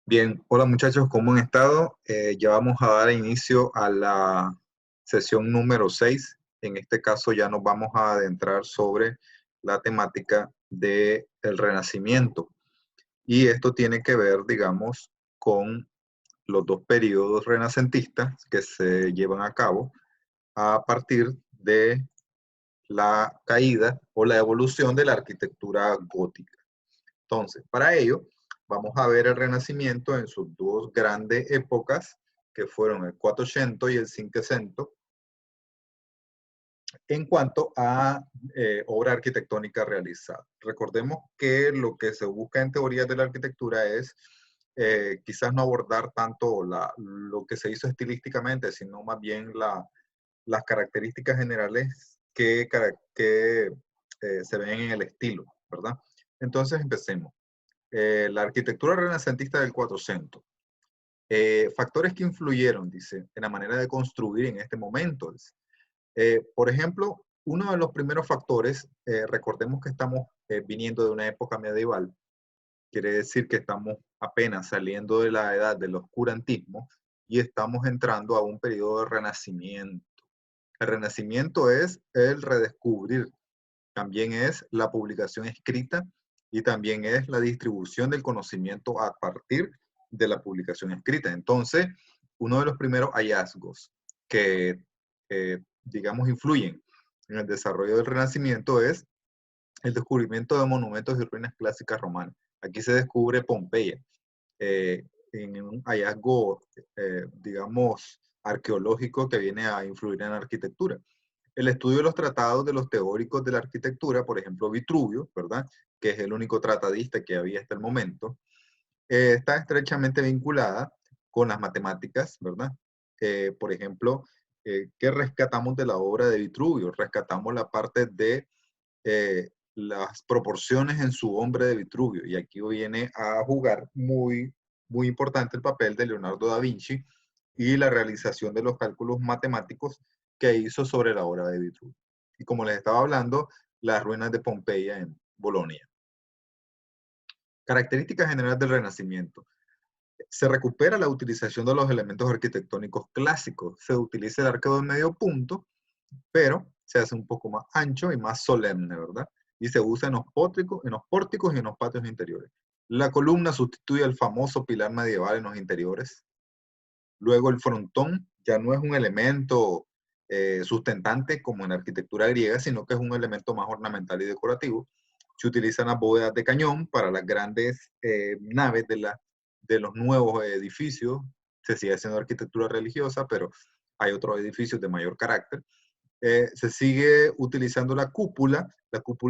Bien, hola muchachos, ¿cómo han estado? Ya vamos a dar inicio a la sesión número 6. En este caso ya nos vamos a adentrar sobre la temática del Renacimiento. Y esto tiene que ver, digamos, con los dos periodos renacentistas que se llevan a cabo a partir de la caída o la evolución de la arquitectura gótica. Entonces, para ello, vamos a ver el Renacimiento en sus dos grandes épocas, que fueron el 400 y el 500, en cuanto a obra arquitectónica realizada. Recordemos que lo que se busca en teoría de la arquitectura es quizás no abordar tanto lo que se hizo estilísticamente, sino más bien las características generales que se ven en el estilo, ¿verdad? Entonces, empecemos. La arquitectura renacentista del 400. Factores que influyeron, dice, en la manera de construir en este momento. Por ejemplo, uno de los primeros factores, recordemos que estamos viniendo de una época medieval, quiere decir que estamos apenas saliendo de la edad del oscurantismo y estamos entrando a un periodo de renacimiento. El renacimiento es el redescubrir, también es la publicación escrita y también es la distribución del conocimiento a partir de la publicación escrita. Entonces, uno de los primeros hallazgos que, digamos, influyen en el desarrollo del Renacimiento es el descubrimiento de monumentos y ruinas clásicas romanas. Aquí se descubre Pompeya, en un hallazgo, digamos, arqueológico que viene a influir en la arquitectura. El estudio de los tratados de los teóricos de la arquitectura, por ejemplo, Vitruvio, ¿verdad? Que es el único tratadista que había hasta el momento, está estrechamente vinculada con las matemáticas, ¿verdad? Por ejemplo, ¿qué rescatamos de la obra de Vitruvio? Rescatamos la parte de las proporciones en su hombre de Vitruvio. Y aquí viene a jugar muy importante el papel de Leonardo da Vinci y la realización de los cálculos matemáticos que hizo sobre la obra de Vitruvio. Y como les estaba hablando, las ruinas de Pompeya en Bolonia. Características generales del Renacimiento. Se recupera la utilización de los elementos arquitectónicos clásicos. Se utiliza el arco de medio punto, pero se hace un poco más ancho y más solemne, ¿verdad? Y se usa en los pórticos y en los patios interiores. La columna sustituye al famoso pilar medieval en los interiores. Luego el frontón ya no es un elemento sustentante como en la arquitectura griega, sino que es un elemento más ornamental y decorativo. Se utilizan las bóvedas de cañón para las grandes naves de los nuevos edificios. Se sigue haciendo arquitectura religiosa, pero hay otros edificios de mayor carácter. Se sigue utilizando la cúpula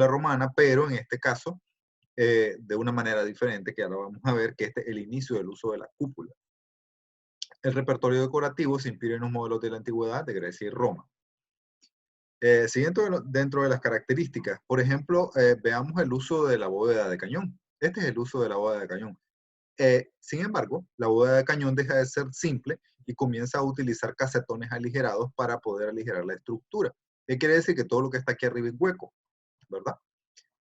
romana, pero en este caso de una manera diferente, que ahora vamos a ver que este es el inicio del uso de la cúpula. El repertorio decorativo se inspira en los modelos de la antigüedad de Grecia y Roma. Siguiendo dentro de las características, por ejemplo, veamos el uso de la bóveda de cañón. Este es el uso de la bóveda de cañón. Sin embargo, la bóveda de cañón deja de ser simple y comienza a utilizar casetones aligerados para poder aligerar la estructura. ¿Qué quiere decir? Que todo lo que está aquí arriba es hueco, ¿verdad?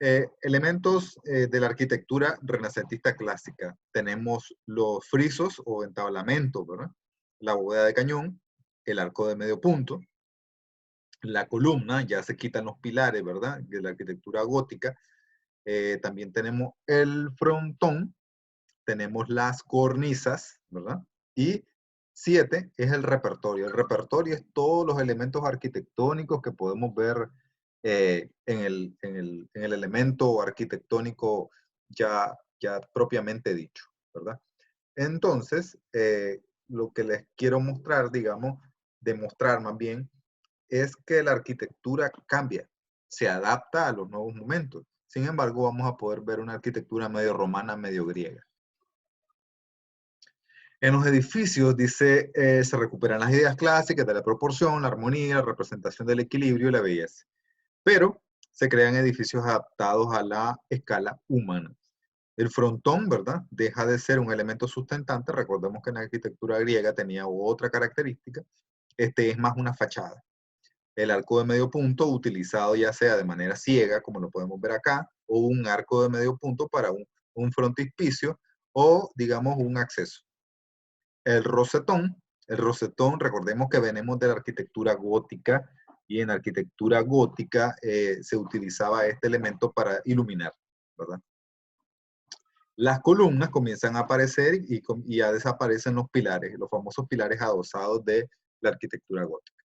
Elementos de la arquitectura renacentista clásica. Tenemos los frisos o entablamentos, ¿verdad? La bóveda de cañón, el arco de medio punto, la columna, ya se quitan los pilares, ¿verdad? De la arquitectura gótica. También tenemos el frontón, tenemos las cornisas, ¿verdad? Y 7 es el repertorio. El repertorio es todos los elementos arquitectónicos que podemos ver en el elemento arquitectónico ya propiamente dicho, ¿verdad? Entonces, lo que les quiero mostrar, digamos, demostrar más bien, es que la arquitectura cambia, se adapta a los nuevos momentos. Sin embargo, vamos a poder ver una arquitectura medio romana, medio griega. En los edificios, dice, se recuperan las ideas clásicas de la proporción, la armonía, la representación del equilibrio y la belleza. Pero se crean edificios adaptados a la escala humana. El frontón, ¿verdad? Deja de ser un elemento sustentante. Recordemos que en la arquitectura griega tenía otra característica. Este es más una fachada. El arco de medio punto, utilizado ya sea de manera ciega, como lo podemos ver acá, o un arco de medio punto para un frontispicio, o, digamos, un acceso. El rosetón, recordemos que venimos de la arquitectura gótica, y en la arquitectura gótica se utilizaba este elemento para iluminar, ¿verdad? Las columnas comienzan a aparecer y ya desaparecen los pilares, los famosos pilares adosados de la arquitectura gótica.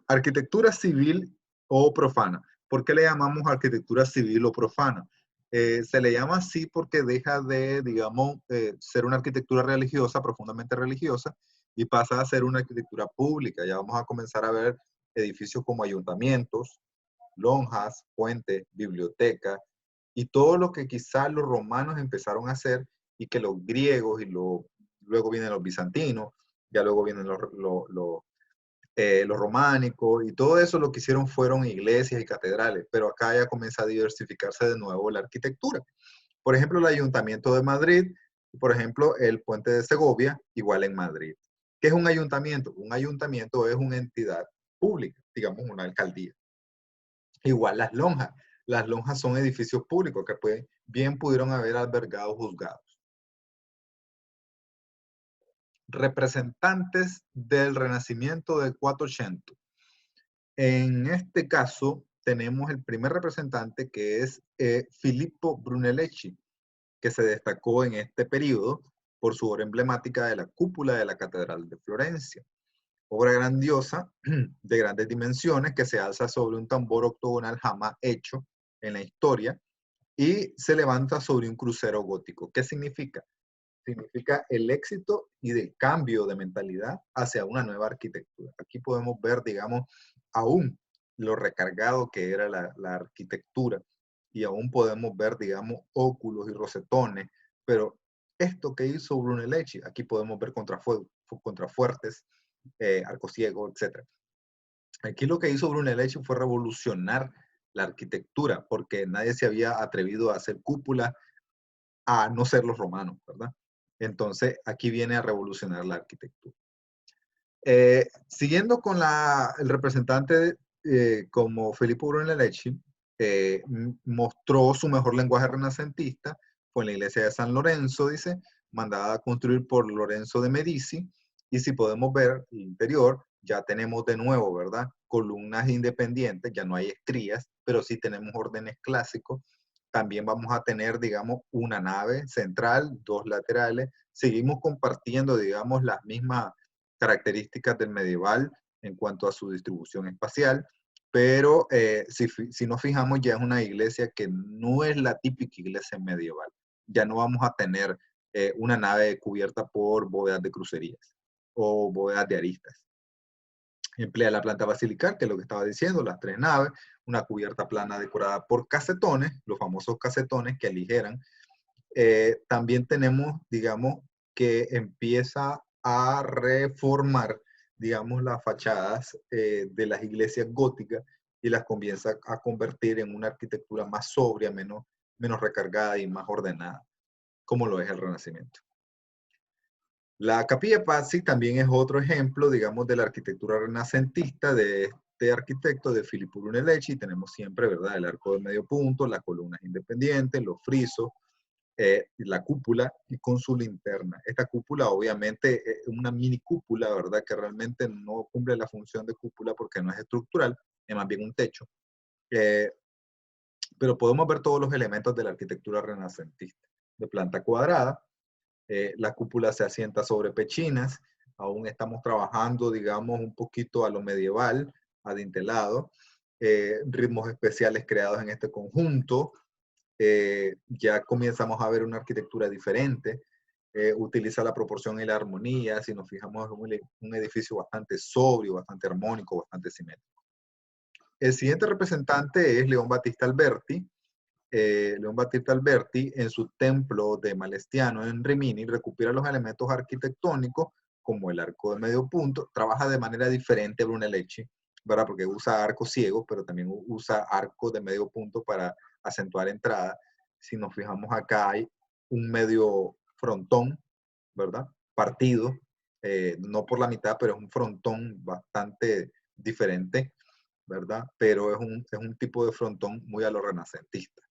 Arquitectura civil o profana. ¿Por qué le llamamos arquitectura civil o profana? Se le llama así porque deja de, digamos, ser una arquitectura religiosa, profundamente religiosa, y pasa a ser una arquitectura pública. Ya vamos a comenzar a ver edificios como ayuntamientos, lonjas, puentes, bibliotecas, y todo lo que quizás los romanos empezaron a hacer y que los griegos luego vienen los bizantinos, ya luego vienen los románicos, y todo eso lo que hicieron fueron iglesias y catedrales, pero acá ya comienza a diversificarse de nuevo la arquitectura. Por ejemplo, el Ayuntamiento de Madrid, y por ejemplo, el Puente de Segovia, igual en Madrid. ¿Qué es un ayuntamiento? Un ayuntamiento es una entidad pública, digamos una alcaldía. Igual las lonjas. Las lonjas son edificios públicos que bien pudieron haber albergado juzgados. Representantes del Renacimiento del 480. En este caso, tenemos el primer representante que es Filippo Brunelleschi, que se destacó en este periodo por su obra emblemática de la cúpula de la Catedral de Florencia. Obra grandiosa, de grandes dimensiones, que se alza sobre un tambor octogonal jamás hecho en la historia y se levanta sobre un crucero gótico. ¿Qué significa? Significa el éxito y del cambio de mentalidad hacia una nueva arquitectura. Aquí podemos ver, digamos, aún lo recargado que era la arquitectura, y aún podemos ver, digamos, óculos y rosetones, pero esto que hizo Brunelleschi, aquí podemos ver contrafuertes, arco ciego, etc. Aquí lo que hizo Brunelleschi fue revolucionar la arquitectura, porque nadie se había atrevido a hacer cúpula a no ser los romanos, ¿verdad? Entonces, aquí viene a revolucionar la arquitectura. Siguiendo con el representante como Filippo Brunelleschi, mostró su mejor lenguaje renacentista, fue en la iglesia de San Lorenzo, dice, mandada a construir por Lorenzo de Medici, y si podemos ver el interior, ya tenemos de nuevo, ¿verdad? Columnas independientes, ya no hay estrías, pero sí tenemos órdenes clásicos. También vamos a tener, digamos, una nave central, dos laterales. Seguimos compartiendo, digamos, las mismas características del medieval en cuanto a su distribución espacial, pero si nos fijamos, ya es una iglesia que no es la típica iglesia medieval. Ya no vamos a tener una nave cubierta por bóvedas de crucerías o bóvedas de aristas. Emplea la planta basilical, que es lo que estaba diciendo, las tres naves, una cubierta plana decorada por casetones, los famosos casetones que aligeran. También tenemos, digamos, que empieza a reformar, digamos, las fachadas de las iglesias góticas y las comienza a convertir en una arquitectura más sobria, menos recargada y más ordenada, como lo es el Renacimiento. La Capilla Pazzi también es otro ejemplo, digamos, de la arquitectura renacentista de este arquitecto, de Filippo Brunelleschi. Tenemos siempre, ¿verdad?, el arco de medio punto, las columnas independientes, los frisos, la cúpula y con su linterna. Esta cúpula obviamente es una mini cúpula, ¿verdad?, que realmente no cumple la función de cúpula porque no es estructural, es más bien un techo. Pero podemos ver todos los elementos de la arquitectura renacentista. De planta cuadrada, la cúpula se asienta sobre pechinas, aún estamos trabajando, digamos, un poquito a lo medieval, adintelado, ritmos especiales creados en este conjunto. Ya comenzamos a ver una arquitectura diferente, utiliza la proporción y la armonía. Si nos fijamos, es un edificio bastante sobrio, bastante armónico, bastante simétrico. El siguiente representante es León Battista Alberti. León Battista Alberti, en su templo de Malestiano en Rimini, recupera los elementos arquitectónicos como el arco de medio punto. Trabaja de manera diferente a Brunelleschi, ¿verdad?, porque usa arcos ciegos, pero también usa arcos de medio punto para acentuar entrada. Si nos fijamos acá, hay un medio frontón, ¿verdad?, partido, no por la mitad, pero es un frontón bastante diferente, ¿verdad?, pero es un tipo de frontón muy a lo renacentista.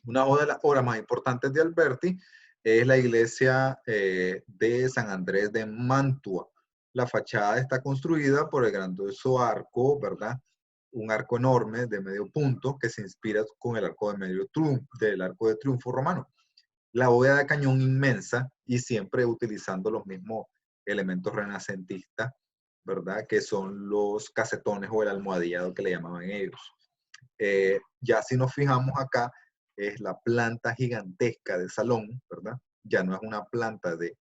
Una de las obras más importantes de Alberti es la iglesia de San Andrés de Mantua. La fachada está construida por el grandioso arco, ¿verdad? Un arco enorme de medio punto que se inspira con el arco de medio del arco de triunfo romano. La bóveda de cañón inmensa y siempre utilizando los mismos elementos renacentistas, ¿verdad? Que son los casetones o el almohadillado que le llamaban ellos. Ya si nos fijamos acá, es la planta gigantesca de salón, ¿verdad? Ya no es una planta de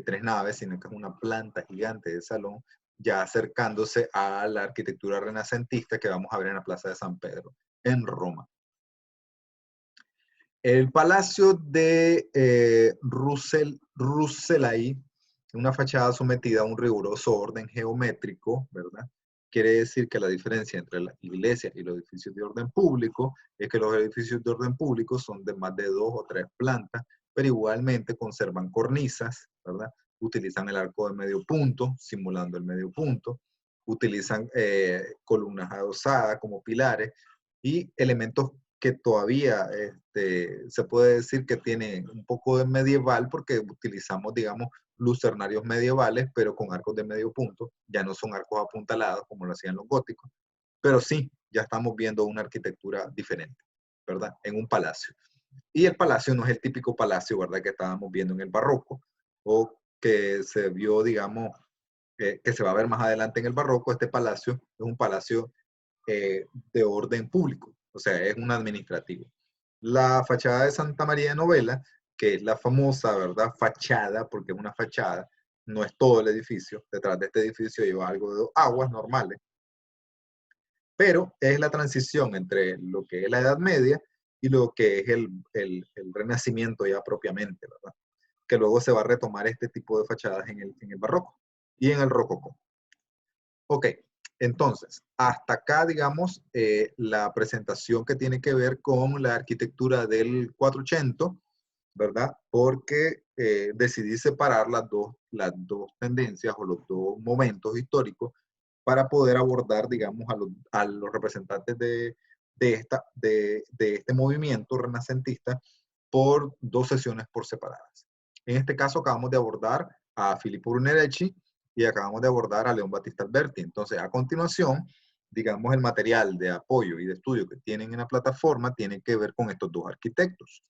3 naves, sino que es una planta gigante de salón, ya acercándose a la arquitectura renacentista que vamos a ver en la Plaza de San Pedro, en Roma. El Palacio de Rucellai, una fachada sometida a un riguroso orden geométrico, ¿verdad? Quiere decir que la diferencia entre la iglesia y los edificios de orden público es que los edificios de orden público son de más de 2 o 3 plantas, pero igualmente conservan cornisas, ¿verdad? Utilizan el arco de medio punto, simulando el medio punto, utilizan columnas adosadas como pilares y elementos que todavía se puede decir que tiene un poco de medieval porque utilizamos, digamos, lucernarios medievales, pero con arcos de medio punto. Ya no son arcos apuntalados como lo hacían los góticos, pero sí, ya estamos viendo una arquitectura diferente, ¿verdad? En un palacio. Y el palacio no es el típico palacio, ¿verdad? Que estábamos viendo en el barroco o que se vio, digamos, que se va a ver más adelante en el barroco. Este palacio es un palacio de orden público, o sea, es un administrativo. La fachada de Santa María de Novela, que es la famosa, ¿verdad? Fachada, porque es una fachada, no es todo el edificio. Detrás de este edificio lleva algo de aguas normales, pero es la transición entre lo que es la Edad Media y lo que es el Renacimiento ya propiamente, ¿verdad? Que luego se va a retomar este tipo de fachadas en el Barroco y en el Rococó. Ok, entonces, hasta acá, digamos, la presentación que tiene que ver con la arquitectura del 480, ¿verdad? Porque decidí separar las dos tendencias o los dos momentos históricos para poder abordar, digamos, a los representantes de este movimiento renacentista por dos sesiones por separadas. En este caso acabamos de abordar a Filippo Brunelleschi y acabamos de abordar a León Battista Alberti. Entonces, a continuación, digamos, el material de apoyo y de estudio que tienen en la plataforma tiene que ver con estos dos arquitectos.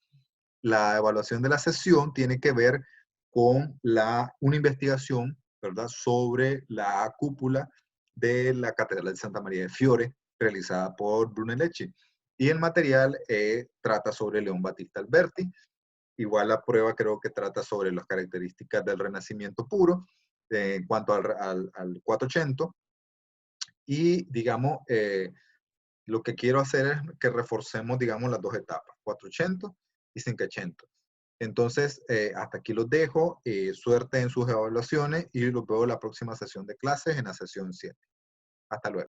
La evaluación de la sesión tiene que ver con una investigación, ¿verdad?, sobre la cúpula de la Catedral de Santa María de Fiore, realizada por Brunelleschi. Y el material trata sobre León Battista Alberti. Igual la prueba creo que trata sobre las características del Renacimiento puro en cuanto al 480. Y, digamos, lo que quiero hacer es que reforcemos, digamos, las dos etapas, 480 y 580. Entonces, hasta aquí los dejo. Suerte en sus evaluaciones y los veo en la próxima sesión de clases, en la sesión 7. Hasta luego.